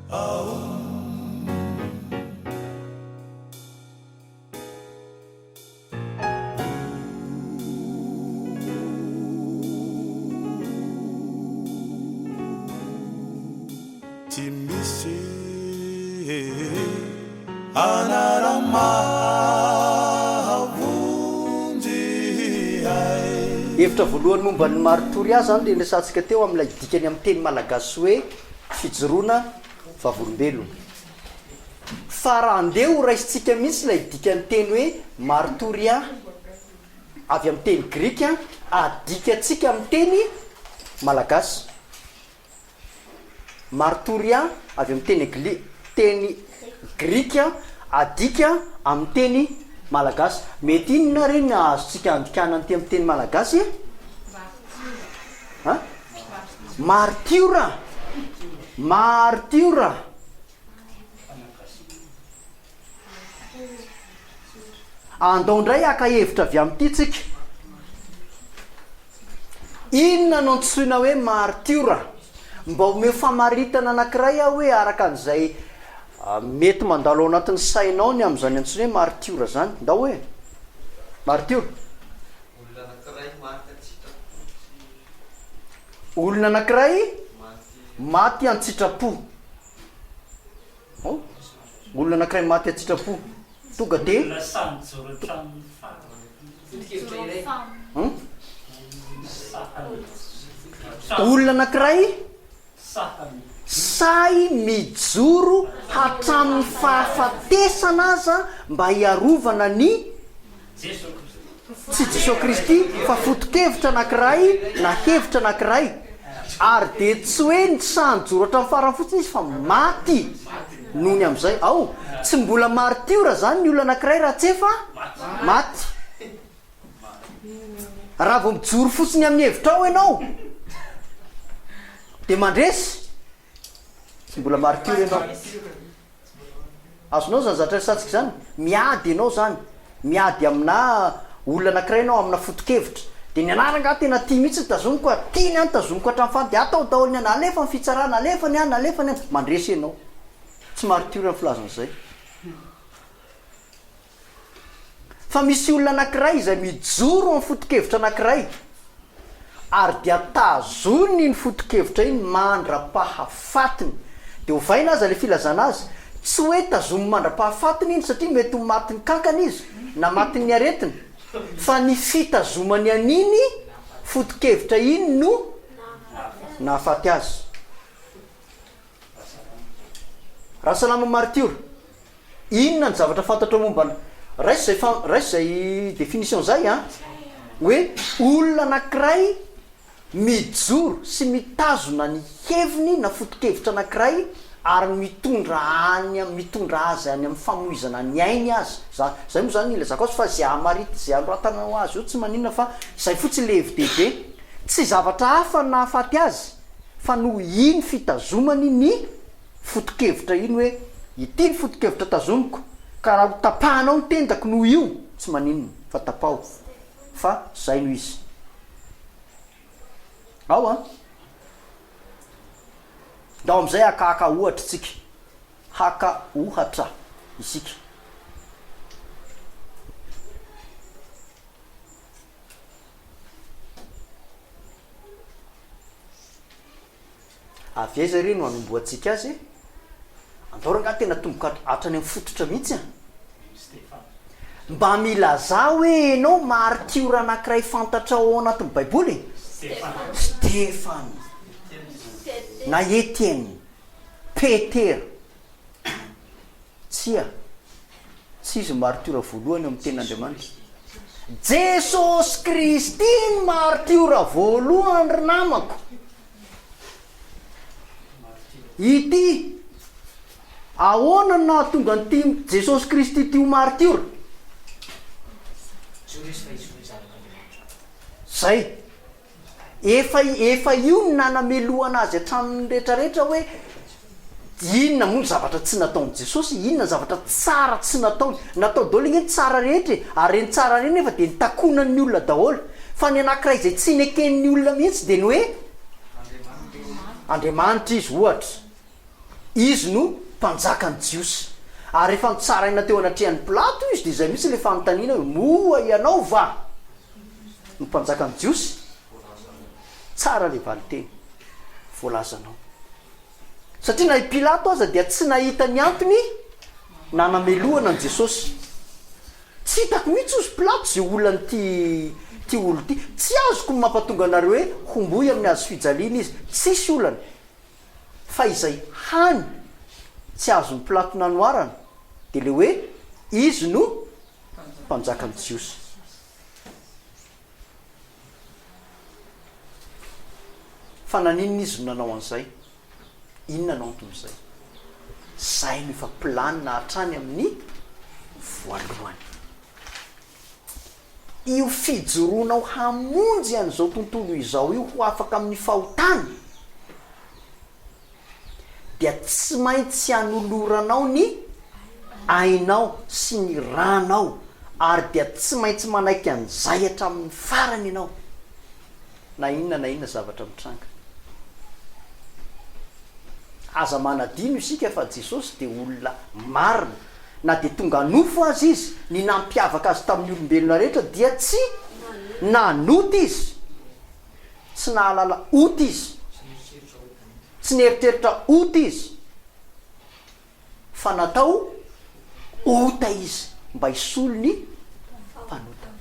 Ty misy anaramavonjy ay. Hevitra voalohany momba ny maritory azy zany le resantsika teo amin'ilay dikany amin'ny teny malagasy hoe fijoroana vavolombelona. Fa raha andeha ho raisitsika mihitsy ilay dikany teny hoe maritoria avy amin'ny teny grika adikatsika amin'ny teny malagasy. Martoria avy amin'ny teny grika adika amin'ny teny malagasy. Mety inona reny azotsika andikana ty amin'ny teny malagasy? Martiora. Martiora. Andao indray aka hevitra avy amin'ity tsika. Inona no antsoina hoe martiora? Mba ome famaritana anankiray aho hoe araka an'izay mety mandalo ao anatin'ny sainao ny amin'izany antsoina hoe martiora zany. Ndao hoe martiora. Olona anankiray maty an-tsitrapo. Olona anankiray maty an-tsitrapo. Tonga de olona anankiray say mijoro hatramin'ny fahafatesana aza mba hiarovana ny tsy Jesosy Kristy fa foto-kevitra anankiray na hevitra anankiray. Ary de tsy hoe ny sanjoro hatramin'ny farany fotsiny izy fa maty noho ny amin'izay. Ao, tsy mbola martiora zany ny olona anankiray raha tsy efa maty. Raha vao mijoro fotsiny amin'ny hevitra ao ianao de mandresy, tsy mbola martiora ianao. Azonao zany zatra resantsika zany, miady ianao zany, miady amina olona anankiray ianao amina foto-kevitra. De ny anaranga tena tia mihitsy tazomiko, tiany any tazomiko hatramin'ny fany, de atao daholiny any, alefa ny fitsarana, alefany any, alefany any, mandresy ianao. Tsy martiora ny filazan'izay. Fa misy olona anankiray izay mijoro amin'ny foto-kevitra anankiray ary dia tazony ny foto-kevitra iny mandra-pahafatiny. De ovaina aza le filazana azy, tsy hoe tazomy mandra-pahafatiny iny satria mety ho matiny kankana izy na matiny aretiny, fa ny fitazomany an'iny foto-kevitra iny no nahafaty azy. Raha salama martiora, inona ny zavatra fantatra momba raisy définition zay hoe olona anankiray mijoro sy mitazona ny heviny na foto-kevitra anankiray ary mitondra azy any amin'ny famoizana ny ainy azy. Zay moa zany ilazako azy fa zay amarity zay anoratana ho azy io tsy maninona fa zay fotsiny le hevi-dehibe. Tsy zavatra hafa nahafaty azy fa no iny fitazomany ny foto-kevitra iny hoe ity ny foto-kevitra tazomiko ka raha tapahanao ny tendako noho io tsy maninona fa tapao, fa zay no izy. Ao ndao am'izay haka ohatra tsika, haka ohatra isika. Avy aiza reny no anomboantsika azy? Andao ranga tena tomboka hatrany amin'ny fototra mihitsy mba milazà hoe ianao martiora anankiray fantatra ao anatin'ny baiboly. Stefany na Etienne, Peter, tsy izy martiora voalohany amin'ny tenin'Andriamanitra. Jesosy Kristy ny martiora voalohany ry namako. Ity ahoana na tonga n'ity Jesosy Kristy ty ho martiora? Zay efa io ny nanamelohana azy hatramin'ny rehetrarehetra hoe inona moa ny zavatra tsy nataony Jesosy, inona ny zavatra tsara tsy nataony. Natao daholo igny tsara rehetra, ary reny tsara reny nefa de nitakonan'ny olona daholo. Fa ny anankiray izay tsy neken'ny olona mihitsy de ny hoe Andriamanitra izy ohatra. izy no mpanjaka ny jiosy ary rehefa nitsaraina teo anatrehan'ny plato izy de zay mihitsy le fanontaniana hoe moa ianao va no mpanjaka ny jiosy tsara le valiteny voalazanao satria na i pilato aza dia tsy nahita ny antony nanamelohana an Jesosy tsy hitako mihitsy ozy pilato zay olona ty olo ty tsy azoko ny mampatonga anareo hoe homboy amin'ny azo fijaliana izy tsisy olana fa izay hany tsy azony pilato nanoarana de le hoe izy no mpanjaka ny jiosy fa naninona izy no nanao an'izay inona nanao anton'izay zay no efa planina hatrany amin'ny voalohany io fijoroanao hamonjy an'izao tontolo izao io ho afaka amin'ny fahotany dia tsy maintsy hanoloranao ny ainao sy ny ranao ary dia tsy maintsy manaiky an'izay hatramin'ny farany ianao na inona zavatra mitranga aza manadino isika fa Jesosy de olona marina na de tonga nofo azy izy ny nampiavaka azy tamin'ny olombelona rehetra dia tsy nanoty izy tsy nahalala ota izy tsy nieritreritra ota izy fa natao ota izy mba hisolo ny mpanota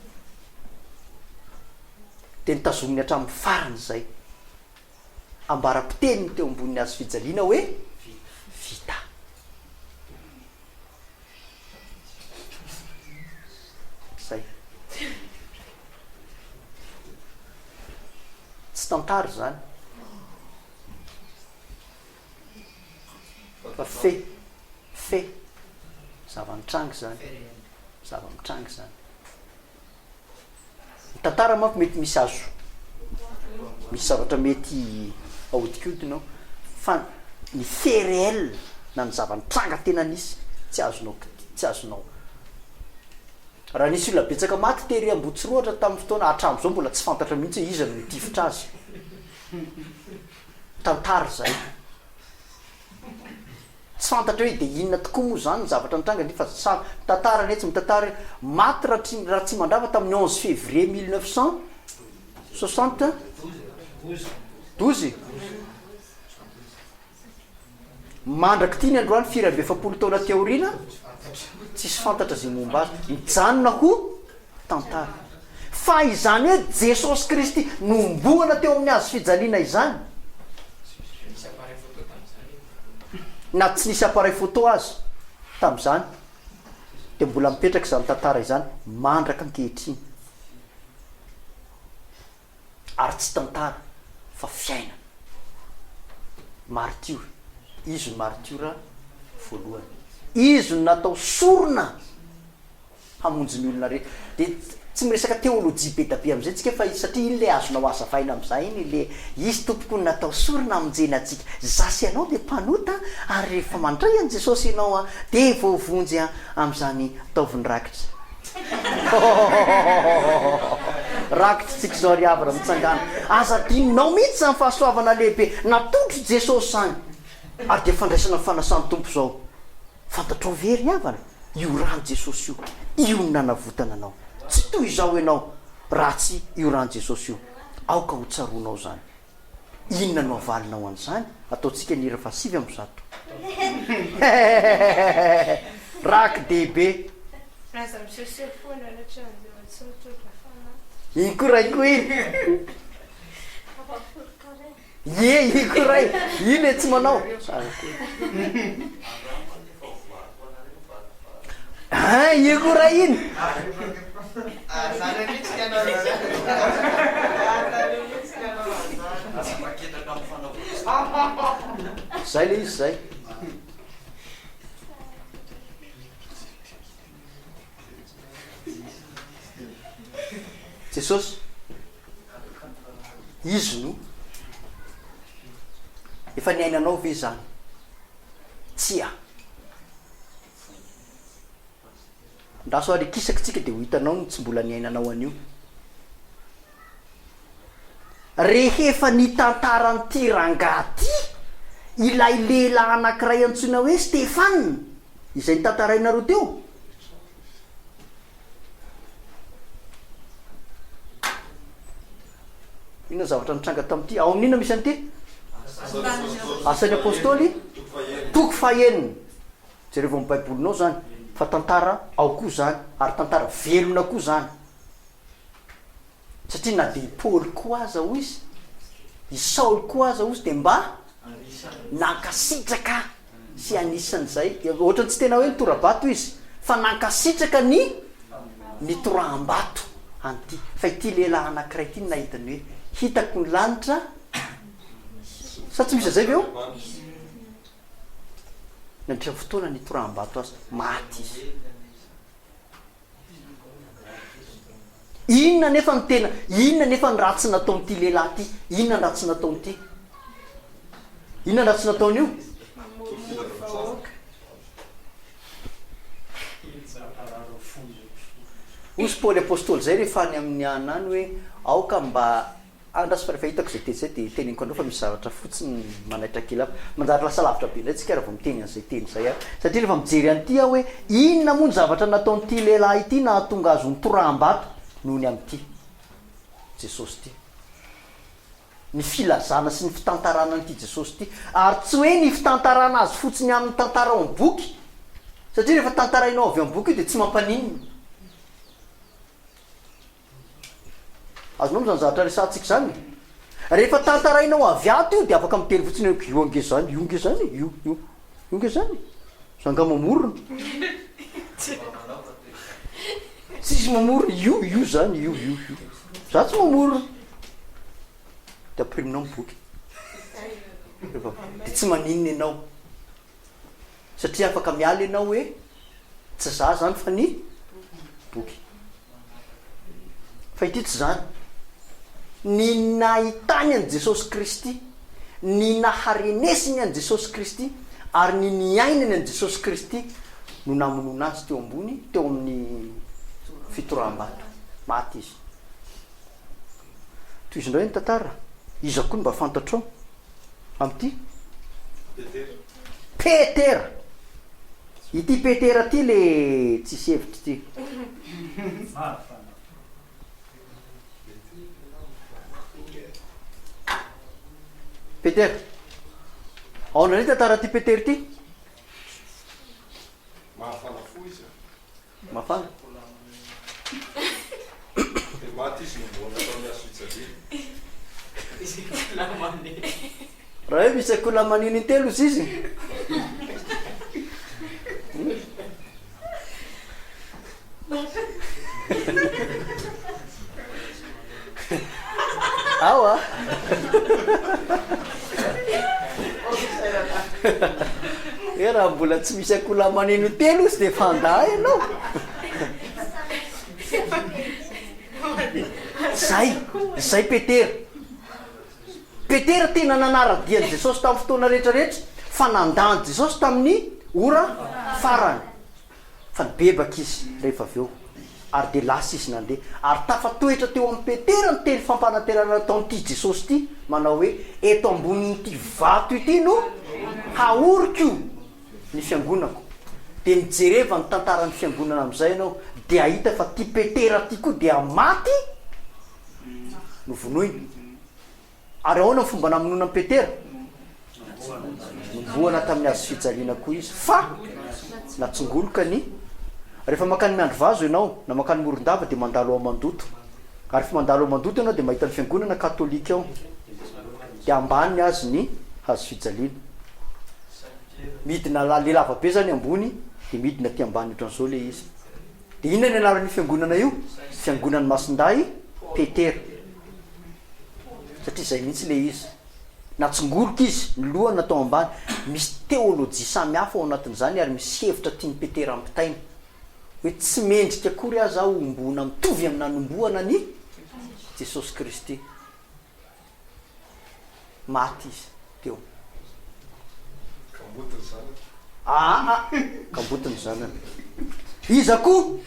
de nitazominy hatramin'ny farany zay ambara-piteniny teo amboniny azo fijaliana hoe vita zay tsy tantary zany fa fe zava-mitrangy zany zava-mitrangy zany ny tantara manko mety misy azo misy zavatra mety aodikodinao fa ny fait réel na ny zava-nitranga tena nisy tsy azonao raha nisy olona betsaka maty tery ambotsiroatra tamin'ny fotoana hatram'izao mbola tsy fantatra mihitsy hoe iza no nitifitra azy tantara zay tsy fantatra hoe de inona tokoa moa zany ny zavatra nitranga nefa tantara netsy mitantara maty raha tsy mandrava tamin'ny 11 février 1972 mandraky ty ny androany firambe efapolo taona teorina tsisy fantatra zay momba azy mijanona ho tantara fa izany hoe Jesosy Kristy nomboana teo amin'ny azo fijaliana izany na tsy nisy appareil photo azy tam'izany de mbola mipetraka izany tantara izany mandraka ankehitriny ary tsy tantara fa fiaina martyr izy ny martyra voalohany izy no natao sorona hamonjy ny olona rehetra de tsy miresaka teolojia be da be am'izay tsika fa satria iny le azonao azavaina am'izay iny le izy tompoko ny natao sorona amonjena atsika zasy anao de mpanota ary rehefa mandray an Jesosy ianao a de voavonjy a am'izany taoviny rakitra rakitra tsika zao ry avana mitsangana aza dininao mihitsy zany fahasoavana lehibe natotry Jesosy zany ary de fandraisana fanasany tompo zao fantatrao very ny avana io rano Jesosy io ny nanavotana anao tsy toy izao ianao ratsy io rano Jesosy io aoka ho tsaronao zany inona no avalinao an'izany ataotsika nira fa 7 raky dehibe iny koa ray koa iny iny koa ray iny e tsy manao iny koa ray iny zay le izy zay Jesosy izy no efa niainanao ve zany tsia ndaso arekisaky tsika de ho hitanao ny tsy mbola niainanao an'io rehefa ny tantaran'ty rangaha ty ilay lehilahy anankiray antsoina hoe Stefana izay nitantarainareo teo. Inona zavatra nitranga tamin'ity ao amin'ina misy an'ity asan'ny apôstôly toko fahenina jereo amin'ny baibolinao zany fa tantara ao koa zany ary tantara velona koa zany satria na de Paoly koa aza ho izy i Saoly koa aza ho izy de mba nankasitraka sy anisan'izay ohatra tsy tena hoe nitorabato izy fa nankasitraka ny toram-bato an'ity fa ity lehilahy anankiray ity nahitany hoe hitako ny lanitra sa tsy misy zay ve eo nandritra fotoana ny toram-bato azy maty izy. Inona nefa ny tena inona nefa ny ratsy natao n'ity lehilahy ty inona ny ratsy nataony ity inona ny ratsy nataony io osy Paoly apôstôly zay rehefa any amin'ny anany hoe aoka mba andrasy fa rehefa hitako zay teny zay de teneniko andreo fa misy zavatra fotsiny manaitra kely afa manjary lasa lavitra be ndray tsika raha vao miteny an'izay teny zay satria rehefa mijery an'ity aho hoe inona moa ny zavatra nataon'ity lehilahy ity na tonga azo ny toram-bato noho ny am'ity Jesosy ity ny filazana sy ny fitantarana n'ity Jesosy ity ary tsy hoe ny fitantarana azy fotsiny amin'ny tantara ao amin'ny boky satria rehefa tantarainao avy amin'ny boky io de tsy mampaninina azonao zany zavatra resantsika zany rehefa tantarainao avy ato io de afaka miteny fotsiny hoe io ange zany io nge zany io nge zany zanga mamorona tsisy mamorona io zany io za tsy mamorona de apriminao ny boky de tsy maninona ianao satria afaka miala ianao hoe tsy za zany fa ny boky fa ity tsy zany ny nahitany an' Jesosy Kristy ny naharenesiny an' Jesosy Kristy ary ny niainany an' Jesosy Kristy no namonoana azy teo ambony teo amin'ny fitoram-bato maty izy toy izy ndray ny tantara izy koa mba fantatrao am'ty Petera ity Petera ty le tsisy hevitra ty Petera ao na ny tantara ty Petera ty mahafana fo izy mafana de maty izy nomboana atao miaso raha hoe misy akola manino intelo izy izy ao a e raha mbola tsy misy akola manino telo izy de fanda ianao zay Petera tena nanaradiany Jesosy tamin'ny fotoana rehetrarehetra fa nandany Jesosy tamin'ny ora farany fa nibebaka izy rehefa avy eo ary de lasa izy nandeha ary tafatoetra teo amin'ny Petera ny teny fampanaterana ataon'ity Jesosy ity manao hoe eto ambonin'ity vato ity no haoriko ny fiangonako de mijereva ny tantaran'ny fiangonana am'izay ianao de ahita fa ty Petera ty koa de maty no vonoiny ary ahoana ny fomba namonona amin'ny Petera nomboana tamin'ny azo fijaliana koa izy fa natsongoloka ny rehefa makany miandro vazo ianao na makany morondava de mandalo ao mandoto ary fa mandalo ao mandoto ianao de mahita ny fiangonana katolika ao de ambaniny azy ny hazo fijaliana midina lelava be zany ambony de midina ty ambany ohatran'izao le izy de inona ny anaran'ny fiangonana io fiangonany masinday Petera satria zay mihitsy le izy natsongoloka izy ny lohany natao ambany misy teolojia samy hafa ao anatin'izany ary misy hevitra tiany Petera ampitaina hoe tsy mendrika akory aza aho ombona mitovy amin'ny nanomboana ny Jesosy Kristy maty izy teo kambotiny zanany iza koa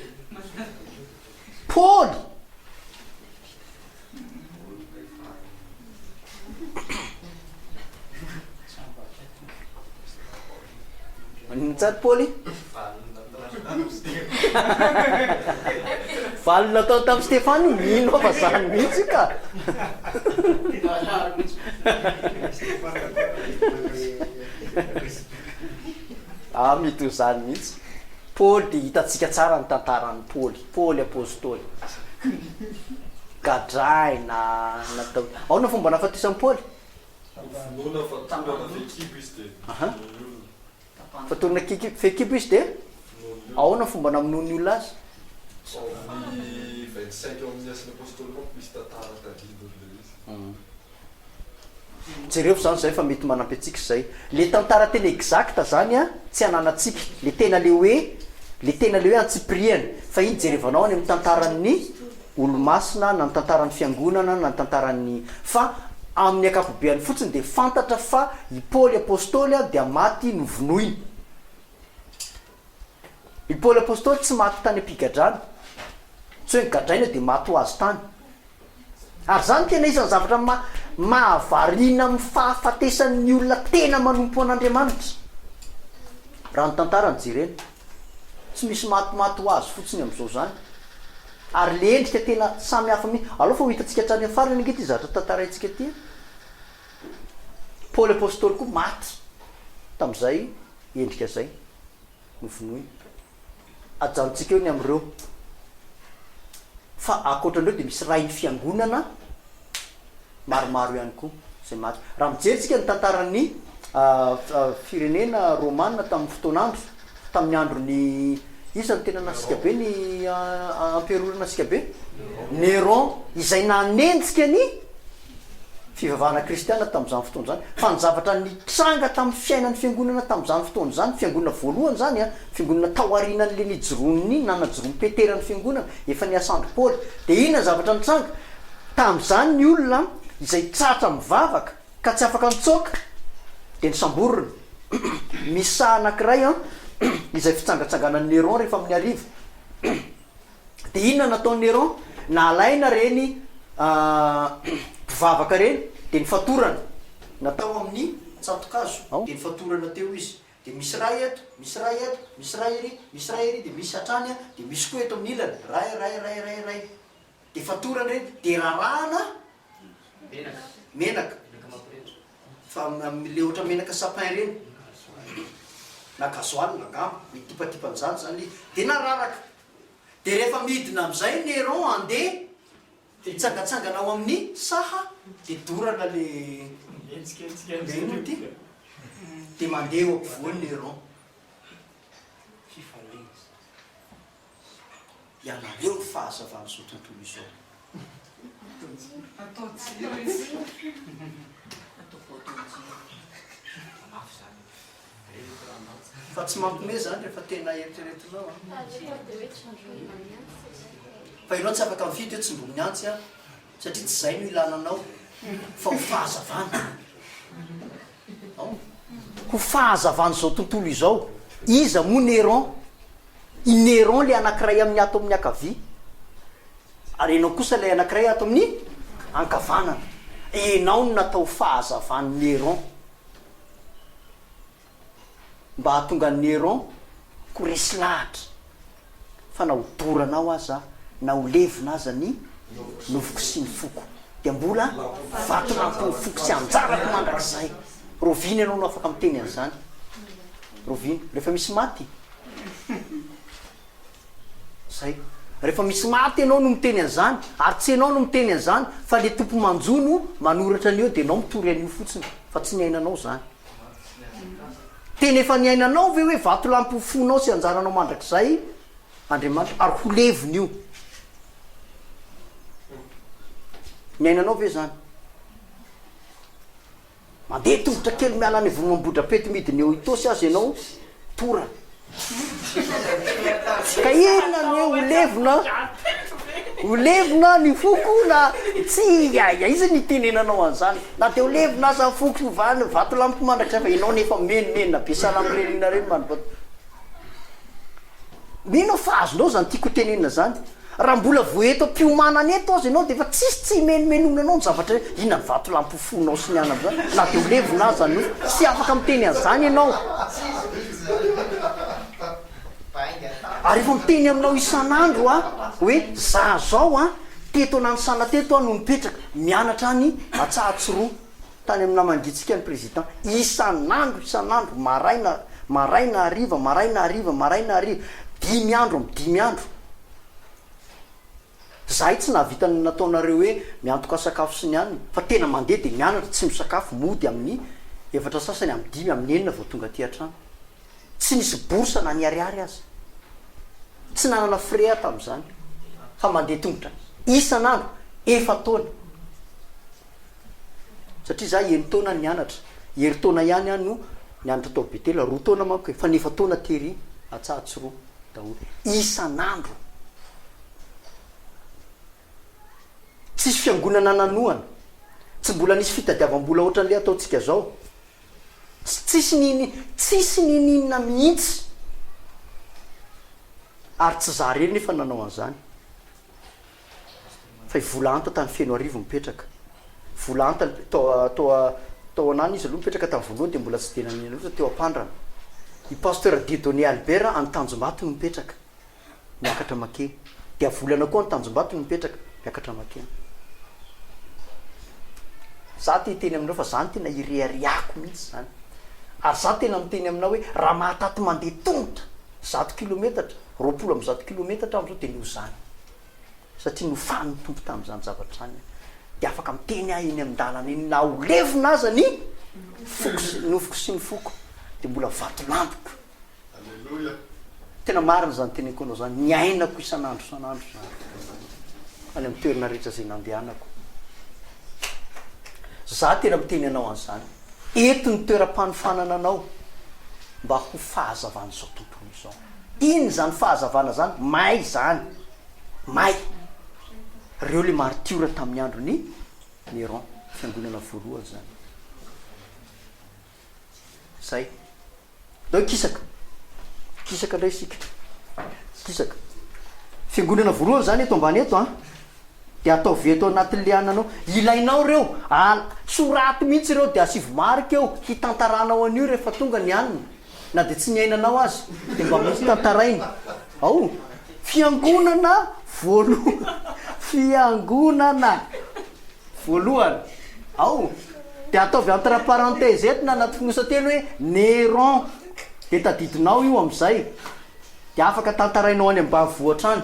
Paoly Tsary Paoly valona tao tamin'ny Stéphane mino fa zany mihitsy ka mito zany mihitsy Paoly hitatsika tsara ny tantaran'ny Paoly apôstôly gadraina natao ao na fomba nafatisa ny Paoly fatorana fekipo izy de ao na fomba namonoany olona azy jereo zany zay fa mety manampy atsika zay le tantara tena exacta zany a tsy ananatsika le tena le hoe antsipriany fa iny jerevanao any amin'ny tantaran'ny olo-masina na ny tantaran'ny fiangonana na ny tantaran'ny fa amin'ny akapobeany fotsiny de fantatra fa i Paoly apôstôly a dia maty novonoiny i Paoly apôstôly tsy maty tany ampigadrana tsy hoe gadraina de maty ho azy tany ary zany tena isan'ny zavatra mahavarina amin'ny fahafatesan'ny olona tena manompo an'Andriamanitra raha ny tantarany jerena tsy misy maty ho azy fotsiny am'izao zany ary le endrika tena samy hafa aloha fa ho hitantsika hatrany amin'ny farany ange ty zavatra tantaraintsika ty Paoly apôstôly koa maty tam'izay endrika zay novonoiny ajanontsika eo ny am'ireo fa akoatran'ireo de misy raha iny fiangonana maromaro ihany koa zay maty raha mijerytsika ny tantaran'ny firenena romanina tamin'ny fotoan'andro tamin'ny androny isany tena nasika be ny amperorana nasika be Néron izay nanenjika ny fivavahana kristiana tamin'izany fotoana zany fa ny zavatra nitranga tamin'ny fiainan'ny fiangonana tamin'izany fotoana zany fiangonana voalohany zany a fiangonana taoarinan'le nijoroniny nanajorony peteran'ny fiangonana efa niasandro Paoly de inona zavatra nitranga tamin'izany ny olona izay tratra mivavaka ka tsy afaka nitsoka de nisamborona misy saha anankiray izay fitsangatsanganan'ny Néron rehefa amin'ny arivo de inona nataon'ny Néron nalaina reny mpivavaka reny de nifatorana natao amin'ny tsantokazo de nifatorana teo izy de misy ray eto misy ray eto misy ray ery misy ray ery de misy hatrany de misy koa eto amin'ny ilany ray de fatorana reny de rarahana menaka fa le ohatra menaka sapin reny na gasoil na gamba mitipatipan'izany zany de nararaka de rehefa midina am'izay Néron andeha hitsangatsangana ao amin'ny saha de dorana le ty de mandeha eo ampovoany Néron ianareo ny fahazavany zao tontolo izao fa tsy mampime zany rehefa tena eritreretinao fa ianao tsy afaka mifidy eo tsy mbo miantsy satria tsy zay no ilananao fa ho fahazavana ho fahazavany zao tontolo izao iza mo Néron i Néron le anankiray amin'ny ato amin'ny akavia ary enao kosa le anankiray ato amin'ny ankavanana enao no natao fahazavany Néron mba hahatonga Néron ko resy lahatra fa na ho doranao aza na ho levina aza ny novoko sy ny foko de mbola vatolampy ny foko sy anjarako mandrakizay roviny ianao no afaka miteny an'izany roviny rehefa misy maty zay rehefa misy maty ianao no miteny an'izany ary tsy ianao no miteny an'izany fa le tompo manjono manoratra an'eo de anao mitory an'io fotsiny fa tsy niainanao zany teny efa niainanao ve hoe vatolampy fonao sy anjaranao mandrakizay Andriamanitra ary ho leviny io niainanao ve zany mandeha tongotra kely miala ny vonimam-bodrapety midiny eo itosy azy ianao tora ka inona ny ho levina ny foko na tsy iza ny tenenanao an'izany na de ho levina aza foko vany vatolampy mandrakizay fa ianao nefa menomenina be salamrenina reny manbat mino fa azonao zany tiako tenenina zany raha mbola voeto am-piomanana eto azy ianao de fa tsisy tsy menomenona anao ny zavatra hoe inona ny vatolampy fonao sy ny anam zany na de ho levina aza no tsy afaka miteny an'izany ianao ary efa miteny aminao isan'andro a hoe za zao a teto ananysana teto a no mipetraka mianatra any Atsahitsoroa tany amina mandritsika ny président isan'andro maraina hariva 5 andro zahay tsy nahavita nataonareo hoe miantoka sakafo sy ny aniny fa tena mandeha de mianatra tsy misakafo mody amin'ny efatra sasany amin'ny 5 amin'ny 9 vao tonga ty an-trano tsy nisy borsa na niariary azy tsy nanana frea tam'izany fa mandeha tongotra isan'andro efa taona satria za taona nianatra taona ihany no nianatra tao Betela 2 taona manko fa nefa taona tery Atsahitsoroa daholo isan'andro tsisy fiangonana nanoana tsy mbola nisy fitadiavam-bola ohatran'le ataontsika zao tsisy nininina mihitsy ary tsy za reny nefa nanao an'izany fa vola anta tany feno arivo mipetraka vola anta tao anany izy aloha mipetraka tamin'ny voalohany de mbola tsy de nanina loatra teo ampandrana i pasteur Dieudonné Albert any Tanjombato no mipetraka miakatra Makeny de volana koa any Tanjombato no mipetraka miakatra Makeny za teny aminao fa zany tena ireariako mihitsy zany ary za tena miteny aminao hoe raha mahataty mandeha tongotra 100 kilometatra 20 kilometatra am'zao de nio zany satria nofany tompo tam'izany zavatra zany de afaka miteny ahy eny am-dalana eny na ho levona aza ny nofoko sy ny foko de mbola vato lampoko alleluia tena marina zany teneko anao zany niainako isan'andro zany any amin'ny toerana rehetra zay nandehanako za tena miteny anao an'izany eto ny toeram-panofanana anao mba ho fahazavana zao tontolo zao iny zany fahazavana zany may reo le martiora tamin'ny andro ny Néron fiangonana voalohany zany zay dao kisaka indray isika kisaka fiangonana voalohany zany eto ambany eto de ataovy eto anatin'le ananao ilainao reo soraty mihitsy reo de asivo marika eo hitantaranao an'io rehefa tonga ny anina na de tsy niainanao azy de mba misy tantarainy ao fiangonana voalohany ao de ataovy entre parenthèse eto na anaty fonosateny hoe Néron de tadidinao io am'izay de afaka tantarainao any ambanivohitra any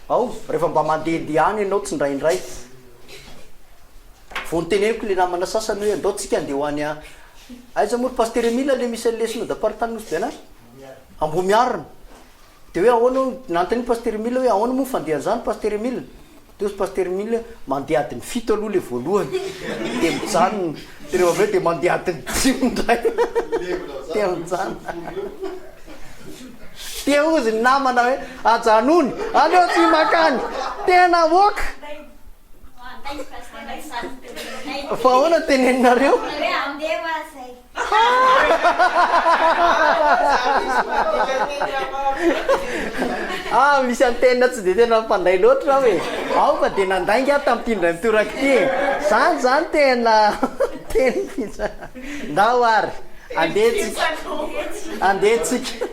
ao rehefa mba mandehandeha any ianao tsy ndraindray vao nyteneniko le namana sasany hoe andao tsika andeha ho any aiza moa pasteur Emile le misy lesina d'apartanosy be anazy Ambomiarina de hoe ahoana nantany pasteur Emile hoe ahoana moa fandeha an'izany pasteur Emile de pasteur Emile mandeha adiny 7 aloha le voalohany de mijanona de rehefa aveo de mandeha adiny 5 ndray de mijanona te ozy ny namana hoe ajanony aleo tsy makany tena oka fa ahoana teneninareo misy antenina tsy de tena mpandray loatra hoe ao fa de nandainga aho tam'tindra mitoraky ty zany tena teny pizza ndao ary andehetsika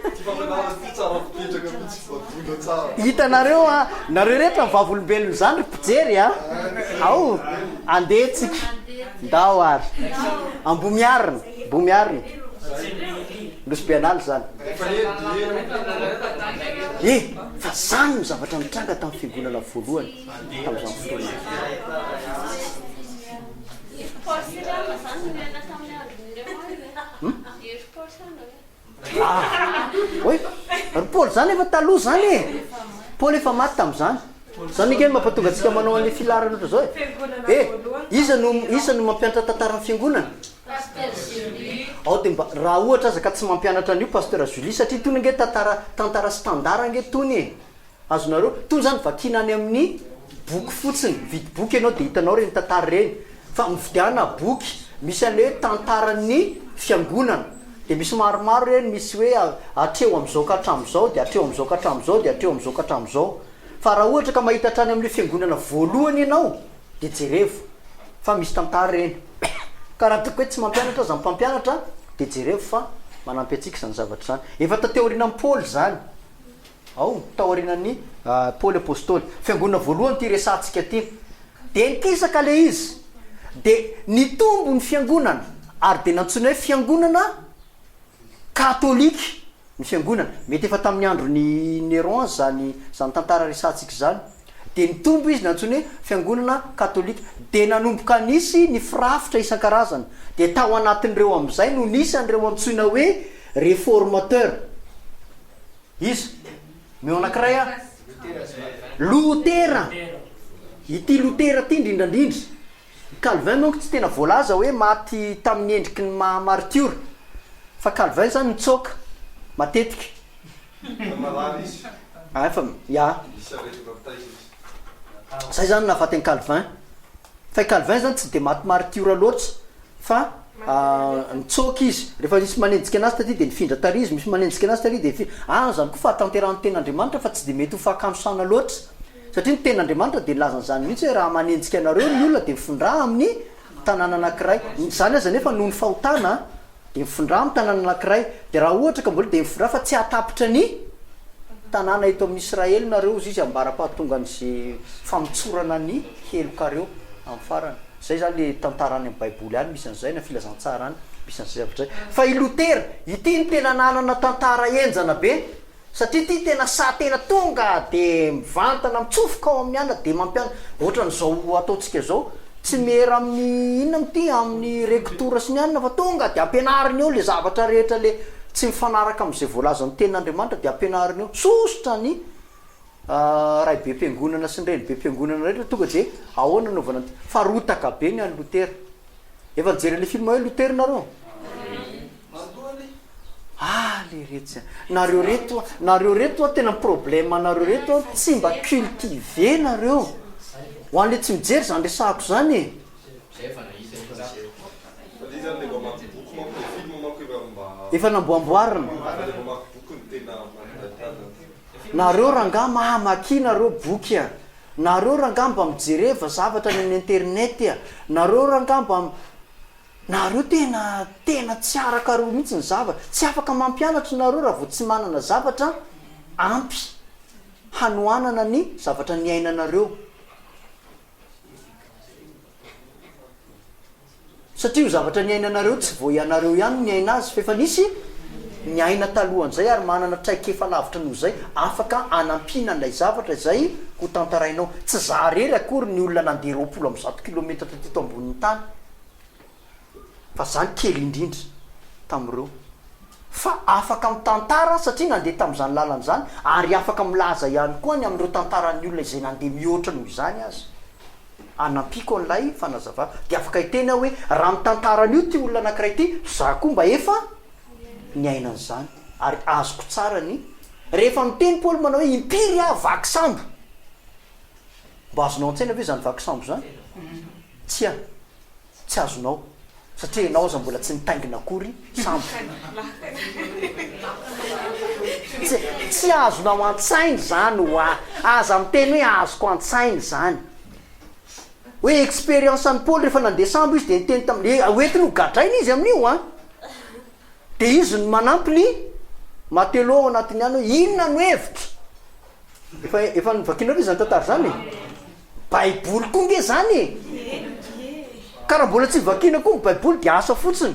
hitanareo nareo rehetra mivavolombelona zany ry mpijery ao andehetsika ndao ary Ambomiarina losy Bianaly zany fa zany no zavatra mitranga tamin'ny fiangonana voalohany tam'izany fotoana oe ry Paul zany efa taloha zany Paul efa maty tam'izany zany nikeny mampatonga atsika manao an'le filarana ohatra zao iza no mampianatra tantaran'ny fiangonana ao de mba raha ohatra aza ka tsy mampianatra an'io pasteur Julie satria tony nge tantara standard nge tony azonareo tony zany vakina any amin'ny boky fotsiny vidy boky ianao de hitanao reny tantara reny fa mividiana boky misy an'le hoe tantaran'ny fiangonana de misy maromaro reny misy hoe atreo am'izao ka hatram'izao de atreo am'izao ka hatram'izao de atreo am'izao ka hatram'izao fa raha ohatra ka mahita hatrany amin'le fiangonana voalohany ianao de jerevo fa misy tantara reny ka raha toko hoe tsy mampianatra aza mpampianatra de jerevo fa manampy atsika zany zavatra zany efa tateorina amin'ny Paul zany ao taorinan'ny Paoly apôstôly fiangonana voalohany ty resantsika ty de nikisaka le izy de nitombo ny fiangonana ary de nantsony hoe fiangonana katolika ny fiangonana mety efa tamin'ny androny Néron zany tantara resantsika zany de nitombo izy nantsony hoe fiangonana katolika de nanomboka nisy ny firafitra isan-karazana de tao anatin'ireo am'izay no nisy an'ireo antsoina hoe réformateur izy meo anankiray a Lutera ity Lutera ty indrindrandrindra Calvin monko tsy tena voalaza hoe maty tamin'ny endriky ny martyr fa Calvin zany nitsoka matetika fa ya zay zany nahafaty any Calvin fa Calvin zany tsy de maty martyr loatra fa nitsoka izy rehefa misy manenjika anazy taty de nifindra tary izy misy manenjika anazy tary de zany koa fa tanterahany ten'Andriamanitra fa tsy de mety ho fahakamosana loatra satria ny ten'Andriamanitra de lazan'zany mihitsy hoe raha manenjika anareo ny olona de mifindraha amin'ny tanàna anankiray zany aza nefa noho ny fahotana de mifindraha amin'ny tanàna anankiray de raha ohatra ka mbola de mifindraha fa tsy atapitra ny tanàna eto amin'ny Israely nareo izy ambara-pahatonga n'zay famotsorana ny helokareo amin'ny farany zay zany le tantarany amin'ny baiboly any misy an'izay na filazantsara any misy an'zay zavatra zay fa i Lutera ity ny tena nanana tantara enjana be satria ty tena tena tonga de mivantana mitsofoka ao amin'ny ana de mampiana ohatran'izao ataontsika zao tsy mera amin'ny inona mity amin'ny rectora sy ny anina fa tonga de ampianariny eo le zavatra rehetra le tsy mifanaraka am'izay voalaza ny tenin'Andriamanitra de ampianariny eo sosotra ny ray be mpiangonana sy ny reny be mpiangonana rehetra tonga de ahoana naovana ty farotaka be ny any Lutera efa nijery le film hoe Lutera nareo le retsy nareo reto tena problème nareo reto tsy mba cultivé nareo ho an'le tsy mijery zany resahako zany efa namboamboarina nareo ranga mahamaki nareo boky a nareo ranga mba mijereva zavatra ny amin'ny internet a nareo ranga mba nareo tena tsy araka reo mihitsy ny zavatra tsy afaka mampianatra nareo raha vao tsy manana zavatra ampy hanoanana ny zavatra ny ainanareo satria io zavatra ny ainanareo tsy vo ianareo ihany ny aina azy fa efa nisy ny aina talohan'izay ary manana traikefa lavitra noho zay afaka anampina an'ilay zavatra zay ho tantarainao tsy zaharery akory ny olona nandeha 20 kilometra tateto ambonin'ny tany fa zany kely indrindra tamin'ireo fa afaka mitantara satria nandeha tamin'izany lalan'izany ary afaka milaza ihany koa ny amin'ireo tantaran'ny olona izay nandeha mihoatra noho izany azy anampiko an'ilay fanazava de afaka hitena hoe raha mitantaran'io ty olona anankiray ty za koa mba efa ny ainan'izany ary azoko tsara ny rehefa miteny Paoly manao hoe impiry vaky sambo mba azonao an-tsaina ve zany vaky sambo zany tsy azonao satria ianao aza mbola tsy nitaingina akory sambo tsy azonao an-tsainy zany hoa aza miteny hoe azoko an-tsainy zany hoe expérience any Paoly rehefa nandeha sambo izy de niteny tamle oetiny ho gadrainy izy amin'io a de izy no manampy ny matelo ao anatiny any hoe inona no hevitra efa nivakinareo zany tantara zany baiboly koa nge zany karaha mbola tsy vakina koa ny baiboly de asa fotsiny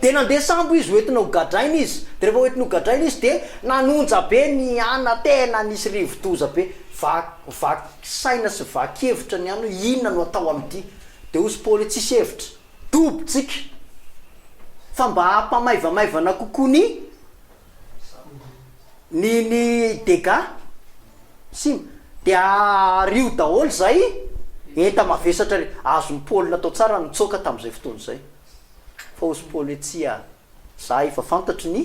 de nandeha sambo izy hoentina ho gadraina izy de rehefa hoentina ho gadraina izy de nanonja be ny ana tena nisy rivotoza be vaky saina sy vaky hevitra ny ano inona no atao am'ity de osy Paoly tsisy hevitra dobotsika fa mba hampamaivamaivana kokoa ny dega sim de ario daholo zay enta mavesatra azony Paoly natao tsara nitsoka tam'izay fotoana zay fa osy Paoly tsy za efa fantatry ny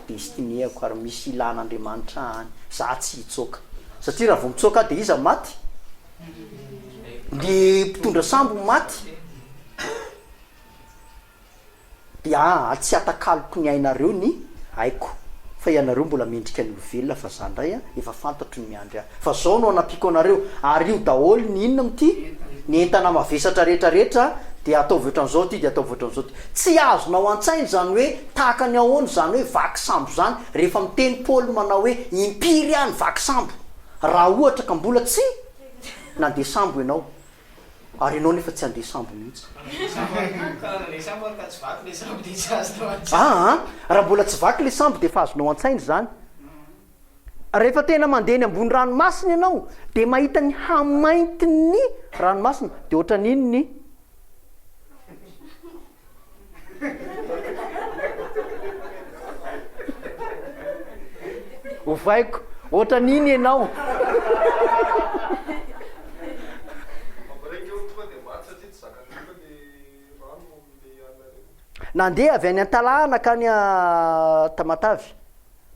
destinéako ary misy ilan'Andriamanitra any za tsy hitsoka satria raha vao mitsoka de iza maty ny mpitondra sambo maty de tsy atakaloko ny ainareo ny haiko fa ianareo mbola mendrika ny velona fa za ndray efa fantatro ny miandry fa zao no anampiko anareo ary io daholo ny inona mity ny entana mavesatra rehetrarehetra de ataovy ohatran'izao ty de ataovy ohatran'izao ty tsy azonao an-tsainy zany hoe tahaka ny ahoany zany hoe vaky sambo zany rehefa miteny paoly manao hoe impiry any vaky sambo raha ohatra ka mbola tsy nandeha sambo ianao ary ianao nefa tsy andeha sambo mihitsy raha mbola tsy vaky le sambo de fa azonao an-tsainy zany rehefa tena mandeha ny ambony ranomasina ianao de mahita ny hamaintiny ranomasina de ohatra n'inony ovaiko ohatra n'iny ianao nandeha avy any an-talàna ka ny Tamatavy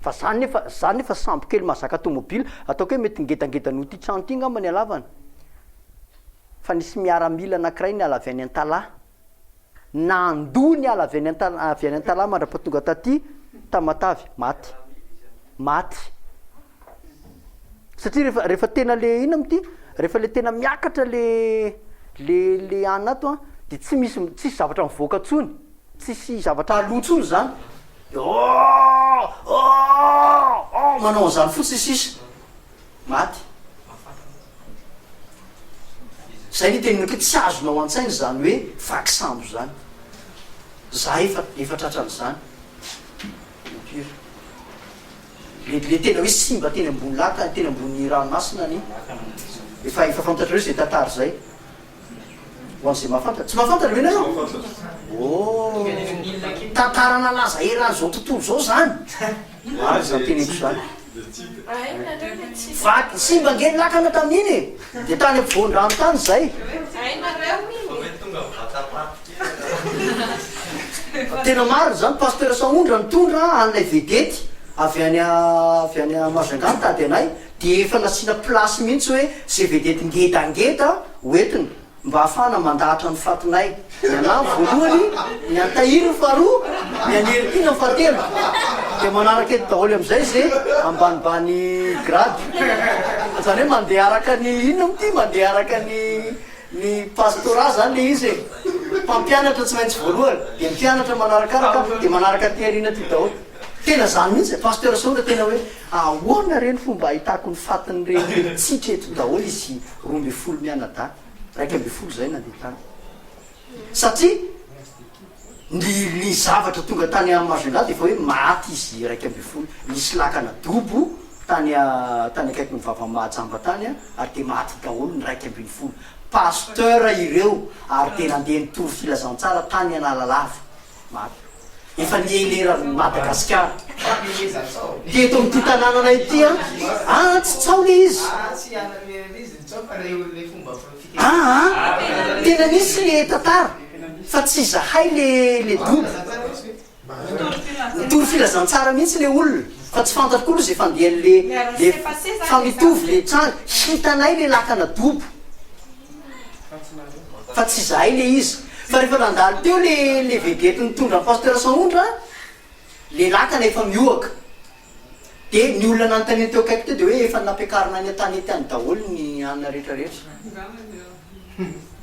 fa zany nefa sambo kely mahazaka tomobily ataoko hoe mety ngedangedano ty trano ty ngamba ny alavana fa nisy miaramila anankiray ny ala avy any an-talà nandoa ny ala avy any an-talà mandra-pahatonga taty Tamatavy maty satria rehefa tena le ina amty rehefa le tena miakatra le anato de tsisy zavatra mivoaka tsony tsisy zavatra alotsony zany manao an'izany fotsy sisa maty zay ny tenenako hoe tsy azonao an-tsainy zany hoe vaky sambo zany za efa tratran'izany le tena hoe simba teny ambony laka teny ambony ranomasina ny efa fantatry reo zay tantary zay hoan'zay mahafantatra tsy mahafantatra ve nanao tantara nalaza eran'izao tontolo zao zany zany teneko zany vaky simba ngeny lakana tamin'iny de tany ampovoan-drano tany zay tena mariny zany pasteur Saondra nitondra an'ilay vedety avy any Majunga tady anay de efa nasiana plasy mihitsy hoe zay vedety ngedangeda hoentiny mba hafana mandahatra ny fatinay ny ana voalohany ny antahiry faharoa ny anerikina fahatelo de manaraka eto daholo am'izay zay ambanibany grady zany hoe mandeha araka ny inona amty mandeha araka ny pastora zany le izy mpampianatra tsy maintsy voalohany de mpianatra manarakaraka de manaraka tiarina ty daholo tena zany mihitsy pasteur Saondra tena hoe ahoana reny fomba ahitako ny fatiny reny tsitra eto daholo izy 12 mianada 1 zay nandeha tany satria ny zavatra tonga tany Majunga de efa hoe maty izy 1 misy lakana dobo tany akaiky ny vava-mahajamba tany ary de maty daholo ny 1 pasteur ireo ary de nandeha nitory filazantsara tany Analalava maty efa nielera Madagasikara de eto am'ty tanànanay ity tsy tsao le izy tena nisy le tantara fa tsy zahay le dobo nitory filazantsara mihitsy le olona fa tsy fantatro koa zay fandehan'le fa mitovy le trano hitanay le lakana dobo fa tsy zahay le izy fa rehefa nandalo teo le vedety nitondra ny pasteur Saondra le lakana efa mioaka de ny olona nanontany teo akaiky teo de hoe efa nampiakarina any an-tany ety any daholo ny anina rehetrarehetra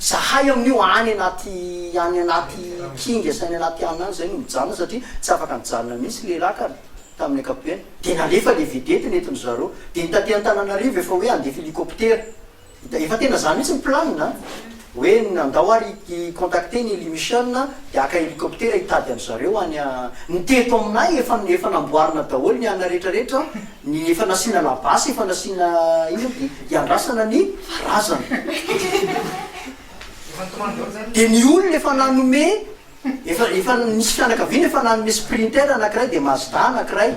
zahay amin'io any anaty kinga sy any anaty anany zay no mijanona satria tsy afaka nijanona mihitsy le lakana tamin'ny akapoeny de nalefa le vedety netiny zareo de nitaty an-Tananarivo efa hoe andefa hélicoptère efa tena zany mihitsy miplanina hoe nandao ary contacté ny Michel de aka hélicoptère hitady an'zareo any niteto aminay efa namboarina daholo ny anina rehetrarehetra ny efa nasiana labasy efa nasiana ino de iandrasana ny razana de ny olona efa nanome efa nisy fianakaviana efa nanome sprinter anankiray de Mazda anankiray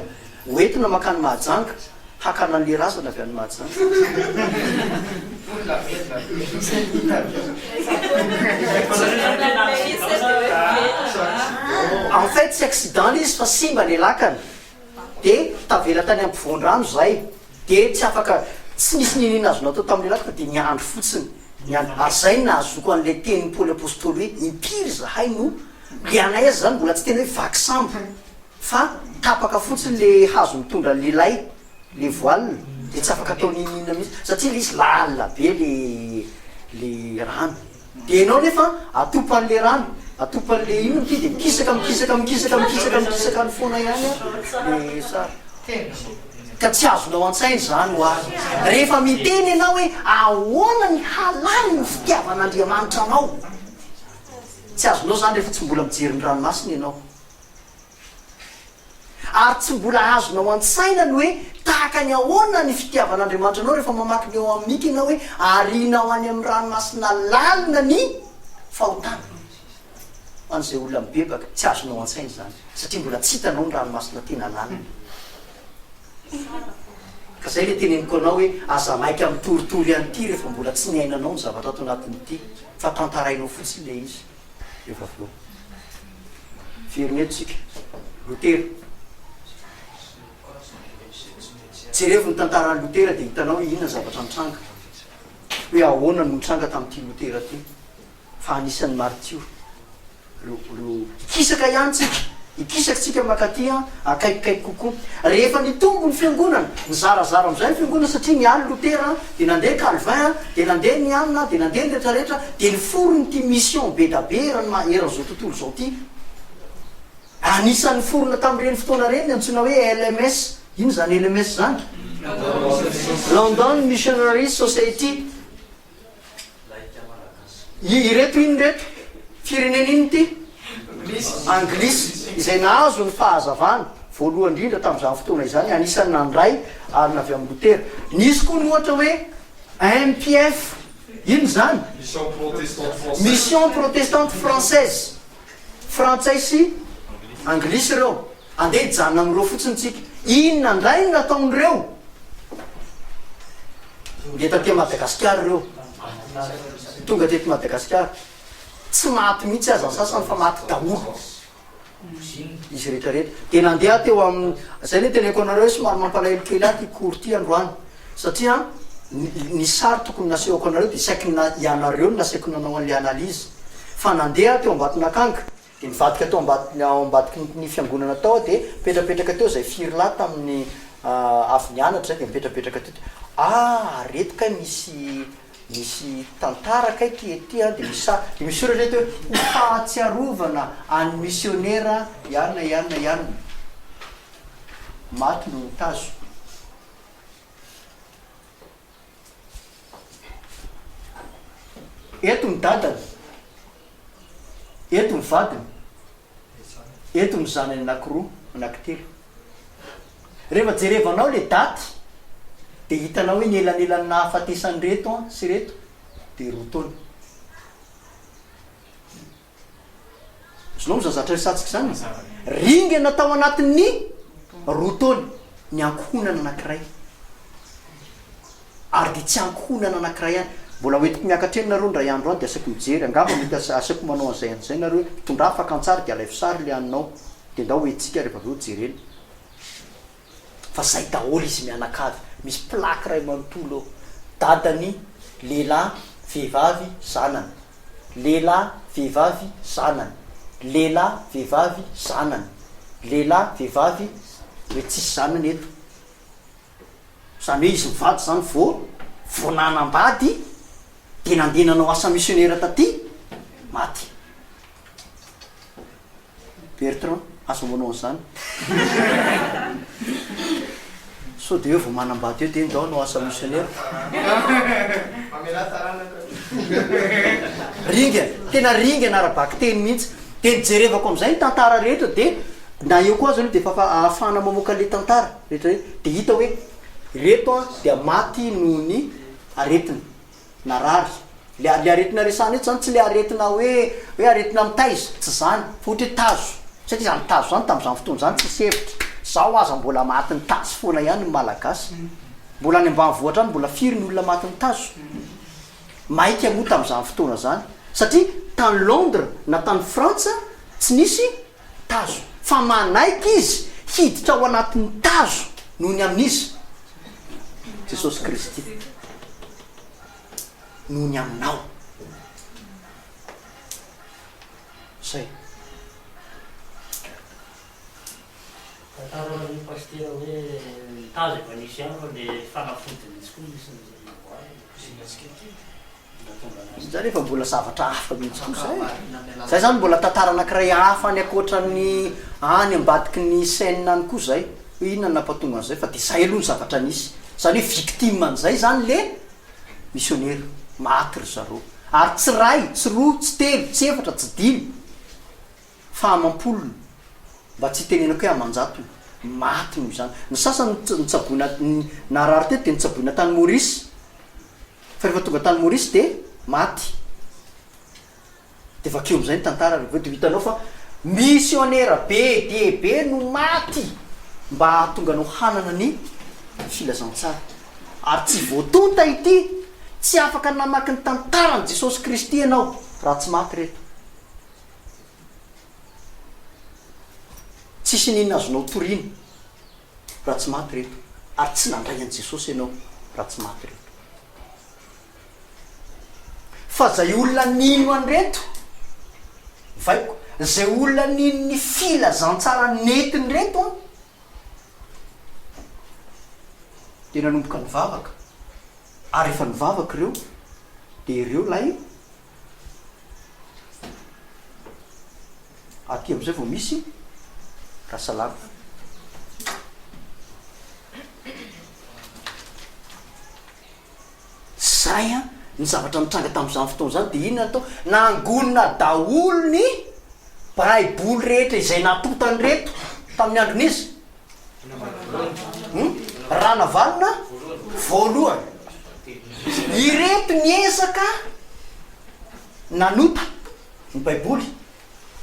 hoentina makany Mahajanga hakana an'le razana avy any Mahajanga en fait tsy accident izy fa simba le lakana de tavela tany ampovoan-drano zay de tsy afaka tsy nisy ninina azonao atao tamin'le lakana de niandro fotsiny ary zay nahazoko an'le tenin'ny Paoly apôstôly hoe impiry zahay no le anay azy zany mbola tsy tena hoe vaky sambo fa tapaka fotsiny le hazo mitondra le lay le voile de tsy afaka atao ninina mihitsy satria le izy lalina be le rano de ianao nefa atopa an'le rano atopa an'le ino ty de mikisaka mikisaka ny foana ihany le sara ka tsy azonao an-tsainy zany ho azy rehefa miteny ianao hoe ahoana ny halany ny fitiavan'andriamanitra anao tsy azonao zany rehefa tsy mbola mijery ny ranomasina ianao ary tsy mbola azonao an-tsaina ny hoe tahaka ny ahoana ny fitiavan'andriamanitra anao rehefa mamaky ny eo amin'n'ika ianao hoe arinao any amin'ny ranomasina lalina ny fahotana an'izay olona mibebaka tsy azonao an-tsaina zany satria mbola tsy hitanao ny ranomasina tena lalina ka zay le teneniko anao hoe aza maika mitoritory ihany ity rehefa mbola tsy niainanao ny zavatra ato anatin'ity fa tantarainao fotsiny le izy efa vo fieronetsika Lotera jerevy ny tantarany Lotera de hitanao hoe inona zavatra mitranga hoe ahoana no mitranga tamin'ity Lotera ty fa anisan'ny martio reo ikisaka ihany tsika ikisakatsika makaty akaikikaiky kokoa rehefa nitombo ny fiangonana nizarazara am'izay ny fiangonana satria nialy Lotera de nandeha Calvin de nandeha nianina de nandeha ny rehetrarehetra de niforony ty mission be da be eran'zao tontolo zao ty anisan'ny forona tamin'ireny fotoana reny antsoina hoe LMS ino zany LMS zany London Missionary Society ireto ino reto firenena iny ty anglisy izay nahazo ny fahazavana voalohany indrindra tamin'izany fotoana izany anisan'ny nandray ary navy amin'ny Lotera nisy koa ny ohatra hoe MPF ino zany Mission Protestante Française frantsay sy anglisy reo andeha hijanona am'ireo fotsiny tsika inona ndray ny nataon'ireo de taty Madagasikara reo tonga teto Madagasikara tsy maty mihitsy aza ny sasany fa maty daholo izy rehetrarehetra de nandeha teo amin'ny zay le teneko anareo hoe somary mampalahelo kely aty kory ty androany satria ny sary tokony nasehoako anareo de saiky ianareo no nasaiko nanao an'le analizy fa nandeha teo ambatin'akanga de nivadika teo ambadiky ny fiangonana tao de petrapetraka teo zay firy lahy tamin'ny avy nianatra de mipetrapetraka teo reto kay misy tantara kay ty de misy soratra hoe fahatsiarovana any missionnaire ianina maty no tazo eto ny dadany eto ny vadiny eto ny zanany anakiroa anankitelo rehefa jerevanao le daty de hitanao hoe nyelanelan'ny nahafatesany reto sy reto de roa taona zonao mizazatra resatsika zany ringa natao anatin'ny roa taona ny ankohonana anakiray ary de tsy ankohonana anakiray any mbola hoentiko miakatra eny nareo ndray andro any de asaiko mijery angamba mety asaiko manao an'izay an'izay nareo tondra afaka antsary de alaivo sary le aninao de ndao hoentsika rehefa aveo jereny fa zay daholo izy mianakavy misy plaque ray manontolo dadany lehilahy vehivavy zanany lehilahy vehivavy zanany lehilahy vehivavy zanany lehilahy vehivavy hoe tsisy zanany eto zany hoe izy mivady zany vo nanambady de nandenanao asa missionnaire taty maty Bertrand azo manao an'izany so de hoe vo manambady eo de ndao nao asa missionnaire ringa tena ringa anarabaky teny mihitsy de nijerevako am'izay ny tantara rehetra de na eo koa zany de fa ahafana mamoaka le tantara rehetra de hita hoe reto de maty noho ny aretiny narary le aretina resana eto zany tsy le aretina hoe aretina mitaiza tsy zany fa ohatra hoe tazo satria zany tazo zany tam'izany fotoana zany tsy sevitra zao aza mbola maty ny tazo foana ihany ny malagasy mbola any ambanivohatra any mbola firy ny olona maty ny tazo maika moa tam'izany fotoana zany satria tany Londres na tany Frantsa tsy nisy tazo fa manaiky izy hiditra ao anatin'ny tazo noho ny amin'izy Jesosy Kristy noho ny aminao zay tantarany pasteur hoe tazo efa nisy ihany fa le fanafodiny izy koa misy zany efa mbola zavatra hafa mihitsy kosa zay zany mbola tantara anakiray hafa ny akoatrany any ambadiky ny saine any koa zay hoe inona nampatonga an'zay fa de zay aloha ny zavatra nisy zany hoe victime an'izay zany le missionnaire maty ry zareo ary tsy ray tsy roa tsy telo tsy efatra tsy dimy fa amampolony mba tsy tenenako hoe amanjatony maty noho izany ny sasany nitsaboina narary teto de nitsaboina tany Maurice fa rehefa tonga tany Maurice de maty de vakeo am'izay ny tantara reveo de hitanao fa missionnaire be de be no maty mba hahatonga anao hanana ny filazantsara ary tsy voatonta ity tsy afaka namaky ny tantaran' Jesosy Kristy ianao raha tsy maty reto tsisy ninona azonao torino raha tsy maty reto ary tsy nandray an' Jesosy ianao raha tsy maty reto fa zay olona nino anreto vaiko zay olona nino ny filazantsara netiny reto a de nanomboka nivavaka ary efa nivavaka ireo de ireo lay aty am'izay vao misy rahasalama zay a ny zavatra mitranga tam'izany fotoana zany de inona atao nangonina daholo ny baiboly rehetra izay natotany reto tamin'ny andron'izy raha navalona voalohany ireto niezaka nanota ny baiboly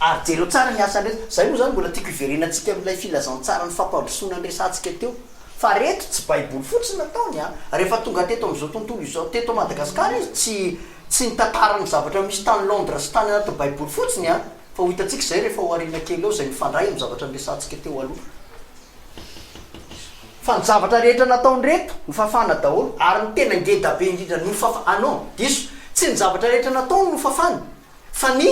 ary jereo tsara ny asa nreto zay moa zany mbola tiako iverenantsika am'ilay filazantsara ny fampandrosoana nresantsika teo fa reto tsy baiboly fotsiny nataony a rehefa tonga teto am'izao tontolo izao teto Madagasikara izy tsy nitantarany zavatra misy tany Londres sy tany anaty baiboly fotsiny a fa ho hitantsika zay rehefa ho arina kely eo zay mifandray am' zavatra nresantsika teo aloha fa ny zavatra rehetra nataony reto nofafana daholo ary ny tena ngeda be indrindra no diso tsy ny zavatra rehetra nataony no fafany fa ny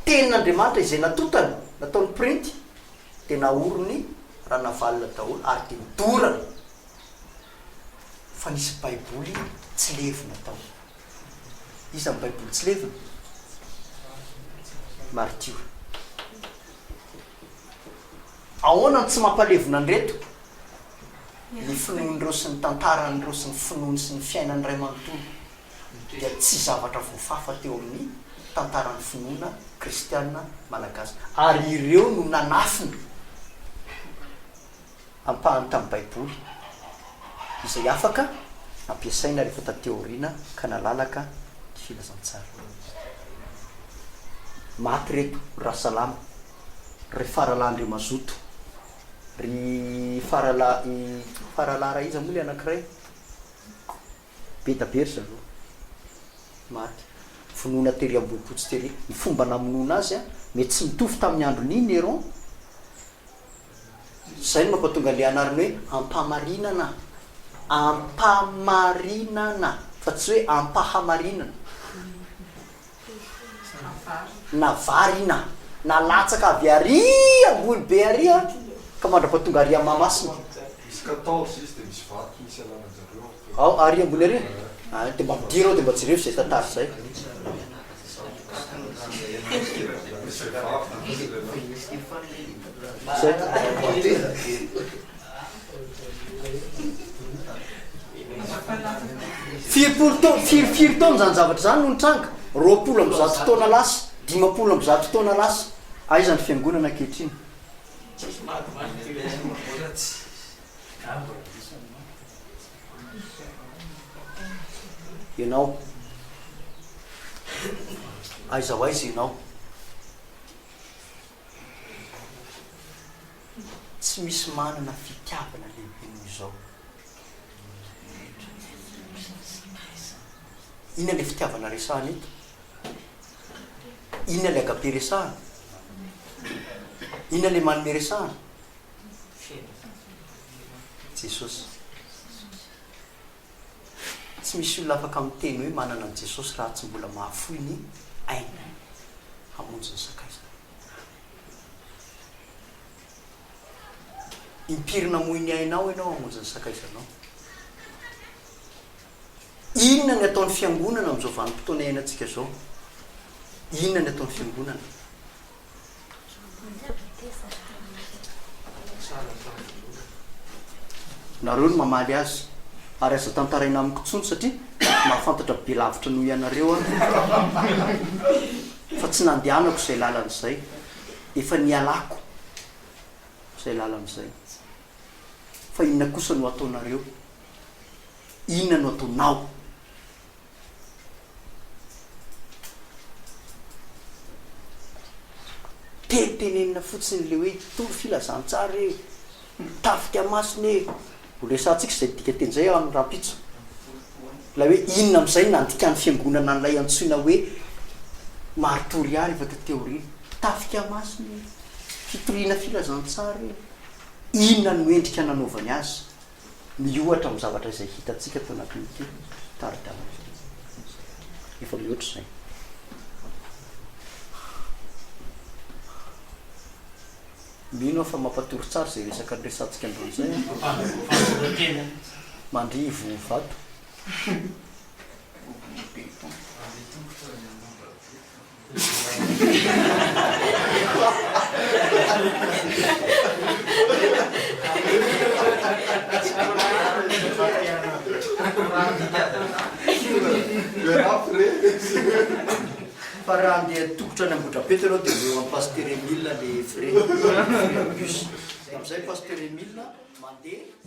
tenin'Andriamanitra izay natotany nataony printy de naorony raha navalina daholo ary de midorana fa nisy baiboly tsy levina tao izy amin'ny baiboly tsy levina Martio ahoana tsy mampalevina anreto ny finoan'ireo sy ny tantaran'ireo sy ny finoany sy ny fiainany ray manontolo dia tsy zavatra voafafa teo amin'ny tantaran'ny finoana kristiana malagasy ary ireo no nanafina ampahany tamin'ny baiboly izay afaka ampiasaina rehefa tateoriana ka nalalaka ny filazantsara maty reto rahasalama ry faralahandreo mazoto ry farala iza moa le anakiray be da be ry zareo maty finoana tery ambonipotsy tery ny fomba namonoana azy a mety tsy mitovy tamin'ny andro ny Néron zay no mampatonga le anarany hoe ampamarinana fa tsy hoe ampahamarinana navarina nalatsaka avy ary ambony be ary a ka mandrapatonga ary amamasina misy 14 izy de misy vato misy alanan-jareo ao ary ambony ary de mba midiry ao de mba jereo zay tantara zay firy taona zany zavatra zany no nitranga 20 amby zato taona lasa 50 amby zato taona lasa aizany fiangonana ankehitriny ianao aiza ho aiza ianao tsy misy manana fitiavana lehibe noho izao inona le fitiavana resahana eto inona le agape resahana inona le manome resahana Jesosy tsy misy olona afaka miteny hoe manana an' Jesosy raha tsy mbola mahafoy ny aina hamonjy ny sakaizana impirina moy ny ainao ianao hamonjy ny sakaizanao inona ny ataon'ny fiangonana am'izao vanim-potoana iainantsika zao? Inona ny ataon'ny fiangonana? Nareo no mamaly azy ary aza tantaraina amiko tsony satria mahafantatra be lavitra noho ianareo fa tsy nandehanako izay lalan'izay, efa nialako izay lalan'izay. Fa inona kosa no ataonareo? Inona no ataonao? Tenenina fotsiny le hoe toro filazantsara e, tafika masina e, ho resantsika izay dika tenizay amin'ny rapitso. La hoe inona amin'izay nandikany fiangonana n'ilay antsoina hoe maritoriary vaka teorina, tafika masina e, fitoriana filazantsara e. Inona no endrika nanaovany azy? Miohatra amin'ny zavatra izay hitantsika tao anatin'ity taridalana. Efa mihoatra izay. Mino fa mampatory tsara izay resaka resantsika andron'izay. Mandrivo vato. Fa raha andeha tokotra any Ambohidrapety aloha dia eo amin'ny pasteur Emile le frère. Am'izay pasteur Emile mandeha